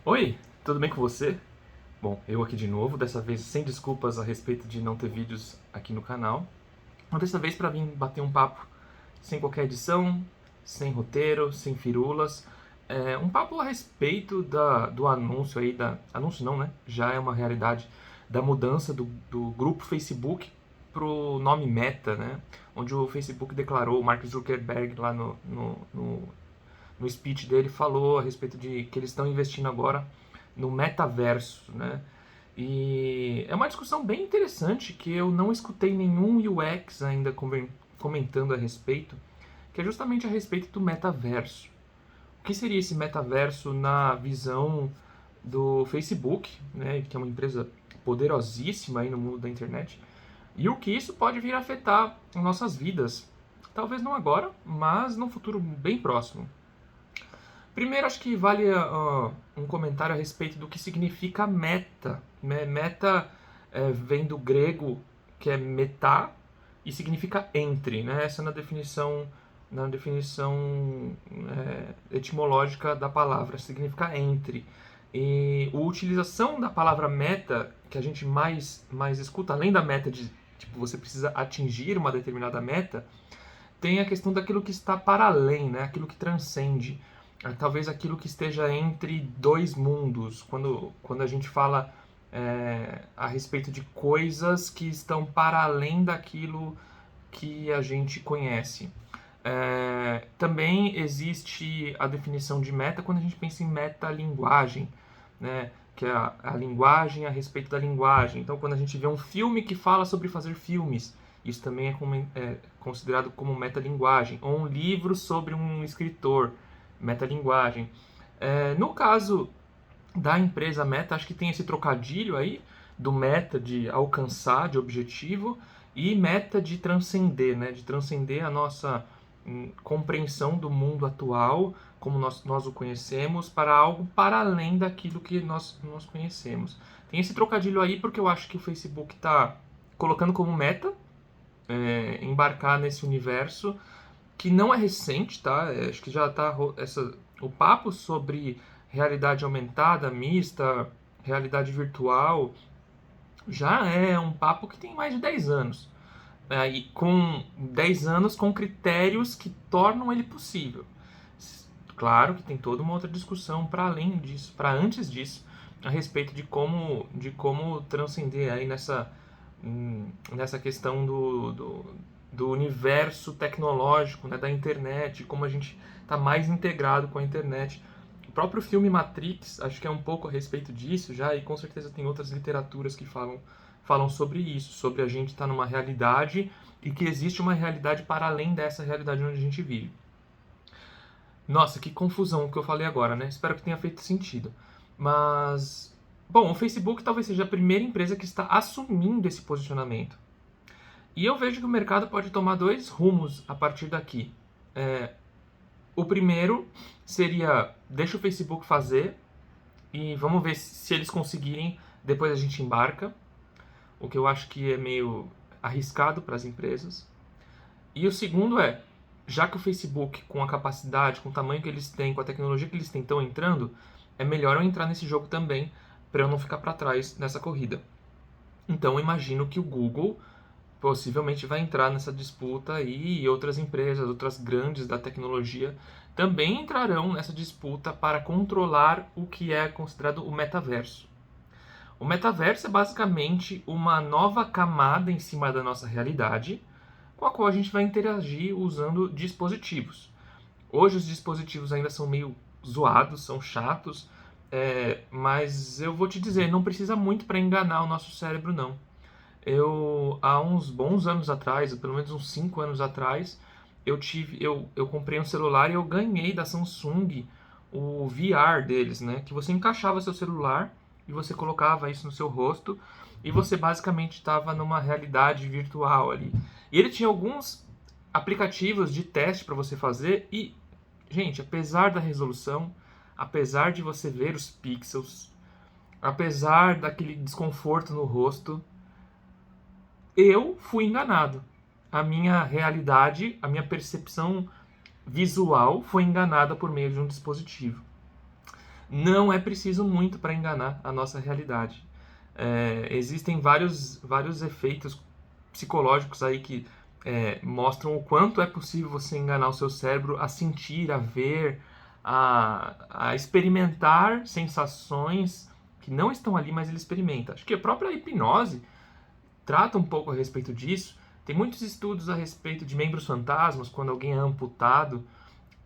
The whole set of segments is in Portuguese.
Oi, tudo bem com você? Bom, eu aqui de novo, dessa vez sem desculpas a respeito de não ter vídeos aqui no canal. Mas dessa vez para vir bater um papo sem qualquer edição, sem roteiro, sem firulas. Um papo a respeito do anúncio aí, anúncio não, né? Já é uma realidade da mudança do grupo Facebook pro nome Meta, né? Onde o Facebook declarou, o Mark Zuckerberg lá no speech dele falou a respeito de que eles estão investindo agora no metaverso, né? E é uma discussão bem interessante que eu não escutei nenhum UX ainda comentando a respeito, que é justamente a respeito do metaverso. O que seria esse metaverso na visão do Facebook, né, que é uma empresa poderosíssima aí no mundo da internet, e o que isso pode vir a afetar as nossas vidas. Talvez não agora, mas num futuro bem próximo. Primeiro, acho que vale um comentário a respeito do que significa meta. Meta vem do grego, que é metá, e significa entre. Né? Essa é na definição etimológica da palavra, significa entre. E a utilização da palavra meta, que a gente mais escuta, além da meta de tipo, você precisa atingir uma determinada meta, tem a questão daquilo que está para além, né? Aquilo que transcende. Talvez aquilo que esteja entre dois mundos. Quando a gente fala a respeito de coisas que estão para além daquilo que a gente conhece. Também existe a definição de meta quando a gente pensa em metalinguagem, né? Que é a linguagem a respeito da linguagem. Então, quando a gente vê um filme que fala sobre fazer filmes, isso também é considerado como metalinguagem. Ou um livro sobre um escritor, metalinguagem. No caso da empresa Meta, acho que tem esse trocadilho aí do meta de alcançar, de objetivo, e meta de transcender, né? De transcender a nossa compreensão do mundo atual, como nós o conhecemos, para algo para além daquilo que nós conhecemos. Tem esse trocadilho aí porque eu acho que o Facebook está colocando como meta embarcar nesse universo que não é recente, tá? Acho que já está o papo sobre realidade aumentada, mista, realidade virtual, já é um papo que tem mais de 10 anos. E com 10 anos com critérios que tornam ele possível. Claro que tem toda uma outra discussão para além disso, para antes disso, a respeito de como transcender aí nessa questão do universo tecnológico, né, da internet, como a gente está mais integrado com a internet. O próprio filme Matrix, acho que é um pouco a respeito disso já, e com certeza tem outras literaturas que falam sobre isso, sobre a gente estar numa realidade e que existe uma realidade para além dessa realidade onde a gente vive. Nossa, que confusão que eu falei agora, né? Espero que tenha feito sentido. Mas, bom, o Facebook talvez seja a primeira empresa que está assumindo esse posicionamento. E eu vejo que o mercado pode tomar dois rumos a partir daqui. O primeiro seria, deixa o Facebook fazer e vamos ver se eles conseguirem, depois a gente embarca. O que eu acho que é meio arriscado para as empresas. E o segundo já que o Facebook, com a capacidade, com o tamanho que eles têm, com a tecnologia que eles têm, estão entrando, é melhor eu entrar nesse jogo também, para eu não ficar para trás nessa corrida. Então eu imagino que o Google possivelmente vai entrar nessa disputa aí, e outras empresas, outras grandes da tecnologia, também entrarão nessa disputa para controlar o que é considerado o metaverso. O metaverso é basicamente uma nova camada em cima da nossa realidade, com a qual a gente vai interagir usando dispositivos. Hoje os dispositivos ainda são meio zoados, são chatos, mas eu vou te dizer, não precisa muito para enganar o nosso cérebro, não. Há uns bons anos atrás, pelo menos uns 5 anos atrás, eu comprei um celular e eu ganhei da Samsung o VR deles, né? Que você encaixava seu celular e você colocava isso no seu rosto e você basicamente estava numa realidade virtual ali. E ele tinha alguns aplicativos de teste para você fazer e, gente, apesar da resolução, apesar de você ver os pixels, apesar daquele desconforto no rosto, eu fui enganado. A minha realidade, a minha percepção visual foi enganada por meio de um dispositivo. não é preciso muito para enganar a nossa realidade. Existem vários efeitos psicológicos aí que mostram o quanto é possível você enganar o seu cérebro a sentir, a ver, a experimentar sensações que não estão ali, mas ele experimenta. Acho que a própria hipnose trata um pouco a respeito disso. Tem muitos estudos a respeito de membros fantasmas, quando alguém é amputado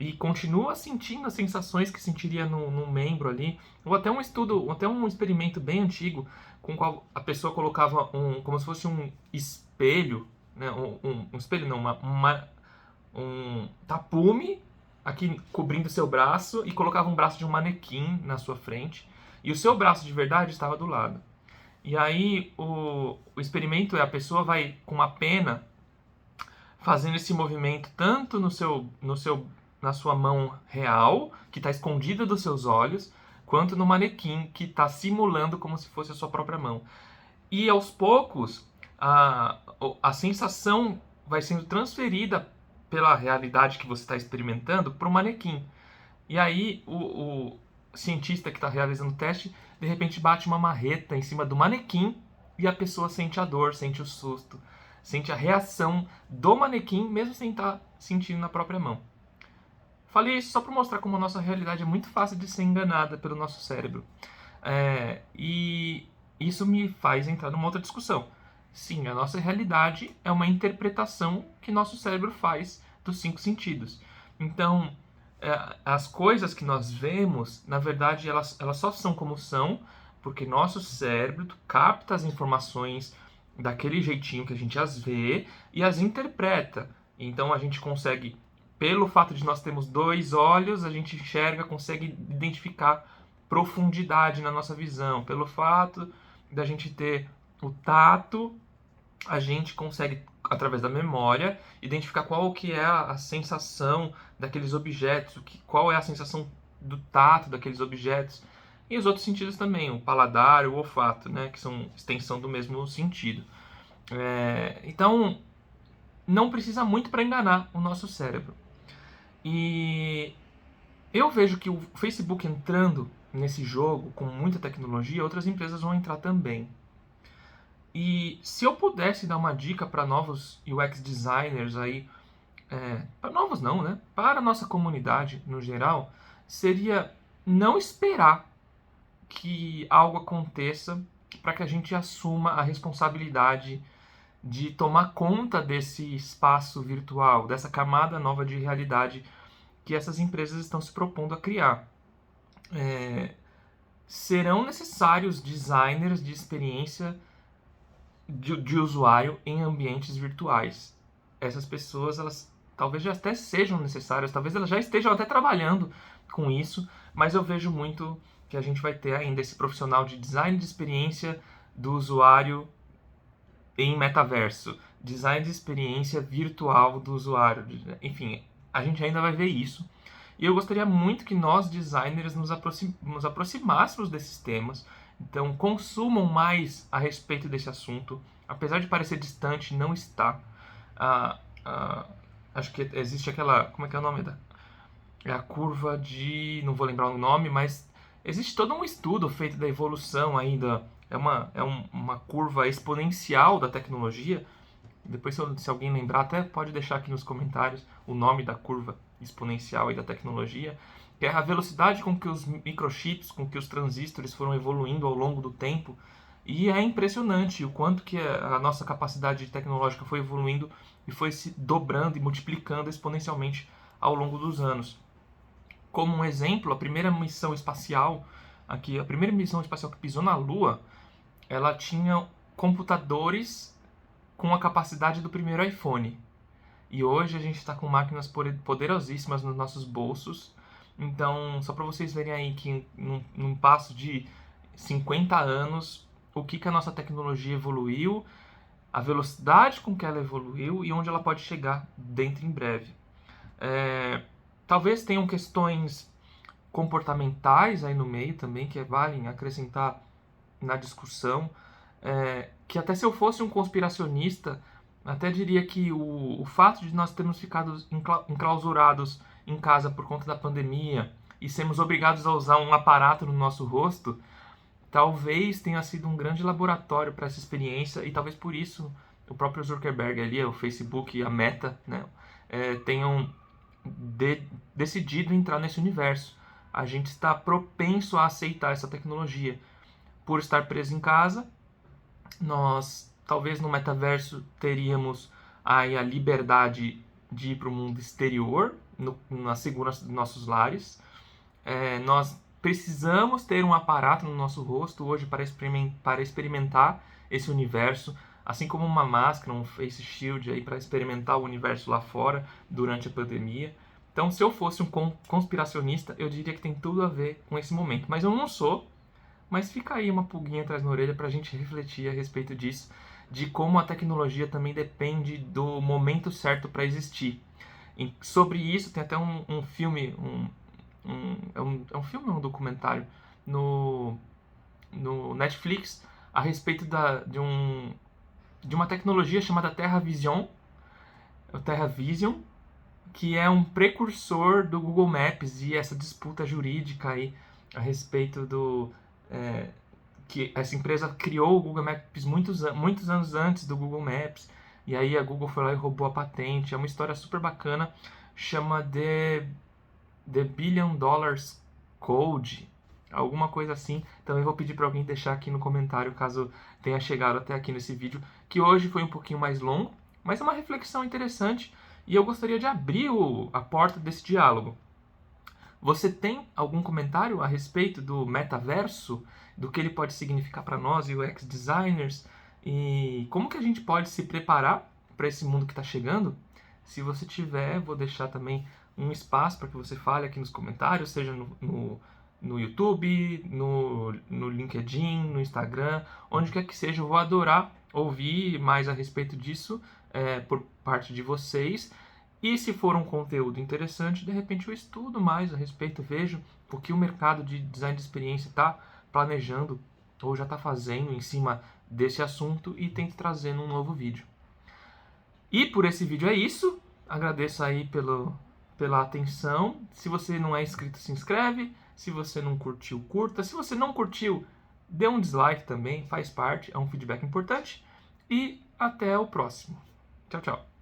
e continua sentindo as sensações que sentiria num membro ali. Ou até um estudo, ou até um experimento bem antigo, com o qual a pessoa colocava como se fosse um espelho, né? Um espelho não, um tapume aqui cobrindo seu braço e colocava um braço de um manequim na sua frente e o seu braço de verdade estava do lado. E aí o experimento é a pessoa vai com uma pena fazendo esse movimento tanto na sua mão real, que está escondida dos seus olhos, quanto no manequim, que está simulando como se fosse a sua própria mão. E aos poucos, a sensação vai sendo transferida pela realidade que você está experimentando para o manequim. E aí o cientista que está realizando o teste, de repente bate uma marreta em cima do manequim e a pessoa sente a dor, sente o susto, sente a reação do manequim, mesmo sem estar sentindo na própria mão. Falei isso só para mostrar como a nossa realidade é muito fácil de ser enganada pelo nosso cérebro. E isso me faz entrar numa outra discussão. Sim, a nossa realidade é uma interpretação que nosso cérebro faz dos 5 sentidos. Então, as coisas que nós vemos, na verdade, elas só são como são porque nosso cérebro capta as informações daquele jeitinho que a gente as vê e as interpreta. Então a gente consegue, pelo fato de nós termos 2 olhos, a gente enxerga, consegue identificar profundidade na nossa visão. Pelo fato da gente ter o tato, a gente consegue, através da memória, identificar qual que é a sensação daqueles objetos, qual é a sensação do tato daqueles objetos. E os outros sentidos também, o paladar e o olfato, né, que são extensão do mesmo sentido. Então, não precisa muito para enganar o nosso cérebro. E eu vejo que o Facebook entrando nesse jogo com muita tecnologia, outras empresas vão entrar também. E se eu pudesse dar uma dica para novos UX designers aí, para novos não, né? Para a nossa comunidade no geral, seria não esperar que algo aconteça para que a gente assuma a responsabilidade de tomar conta desse espaço virtual, dessa camada nova de realidade que essas empresas estão se propondo a criar. Serão necessários designers de experiência de usuário em ambientes virtuais. Essas pessoas, elas talvez já até sejam necessárias, talvez elas já estejam até trabalhando com isso, mas eu vejo muito que a gente vai ter ainda esse profissional de design de experiência do usuário em metaverso, design de experiência virtual do usuário. Enfim, a gente ainda vai ver isso. E eu gostaria muito que nós, designers, nos aproximássemos desses temas. Então, consumam mais a respeito desse assunto. Apesar de parecer distante, não está. Acho que existe aquela... Como é que é o nome? É a curva de... Não vou lembrar o nome, mas existe todo um estudo feito da evolução ainda. É uma curva exponencial da tecnologia. Depois, se alguém lembrar, até pode deixar aqui nos comentários o nome da curva exponencial e da tecnologia, que é a velocidade com que os microchips, com que os transistores foram evoluindo ao longo do tempo. E é impressionante o quanto que a nossa capacidade tecnológica foi evoluindo e foi se dobrando e multiplicando exponencialmente ao longo dos anos. Como um exemplo, a primeira missão espacial que pisou na Lua, ela tinha computadores com a capacidade do primeiro iPhone. E hoje a gente está com máquinas poderosíssimas nos nossos bolsos. Então, só para vocês verem aí que num passo de 50 anos, o que a nossa tecnologia evoluiu, a velocidade com que ela evoluiu e onde ela pode chegar dentro em breve. Talvez tenham questões comportamentais aí no meio também, que valem acrescentar na discussão, que até se eu fosse um conspiracionista, até diria que o fato de nós termos ficado enclausurados em casa por conta da pandemia e sermos obrigados a usar um aparato no nosso rosto, talvez tenha sido um grande laboratório para essa experiência, e talvez por isso o próprio Zuckerberg ali, o Facebook e a Meta, né, tenham decidido entrar nesse universo. A gente está propenso a aceitar essa tecnologia. Por estar preso em casa, nós talvez no metaverso teríamos aí a liberdade de ir para o mundo exterior, na segurança dos nossos lares. Nós precisamos ter um aparato no nosso rosto hoje para experimentar esse universo, assim como uma máscara, um face shield aí para experimentar o universo lá fora durante a pandemia. Então, se eu fosse um conspiracionista, eu diria que tem tudo a ver com esse momento. Mas eu não sou, mas fica aí uma pulguinha atrás na orelha para a gente refletir a respeito disso, de como a tecnologia também depende do momento certo para existir. E sobre isso, tem até um filme, é um filme ou um documentário no Netflix a respeito de uma tecnologia chamada TerraVision, o TerraVision, que é um precursor do Google Maps e essa disputa jurídica aí a respeito que essa empresa criou o Google Maps muitos anos antes do Google Maps, e aí a Google foi lá e roubou a patente. É uma história super bacana, chama The Billion Dollars Code, alguma coisa assim. Também vou pedir para alguém deixar aqui no comentário caso tenha chegado até aqui nesse vídeo, que hoje foi um pouquinho mais longo, mas é uma reflexão interessante e eu gostaria de abrir a porta desse diálogo. Você tem algum comentário a respeito do metaverso, do que ele pode significar para nós, UX designers, e como que a gente pode se preparar para esse mundo que está chegando? Se você tiver, vou deixar também um espaço para que você fale aqui nos comentários, seja no YouTube, no LinkedIn, no Instagram, onde quer que seja. Eu vou adorar ouvir mais a respeito disso por parte de vocês. E se for um conteúdo interessante, de repente eu estudo mais a respeito, vejo o que o mercado de design de experiência está planejando ou já está fazendo em cima desse assunto e tento trazer num novo vídeo. E por esse vídeo é isso. Agradeço aí pela atenção. Se você não é inscrito, se inscreve. Se você não curtiu, curta. Se você não curtiu, dê um dislike também, faz parte, é um feedback importante. E até o próximo. Tchau, tchau.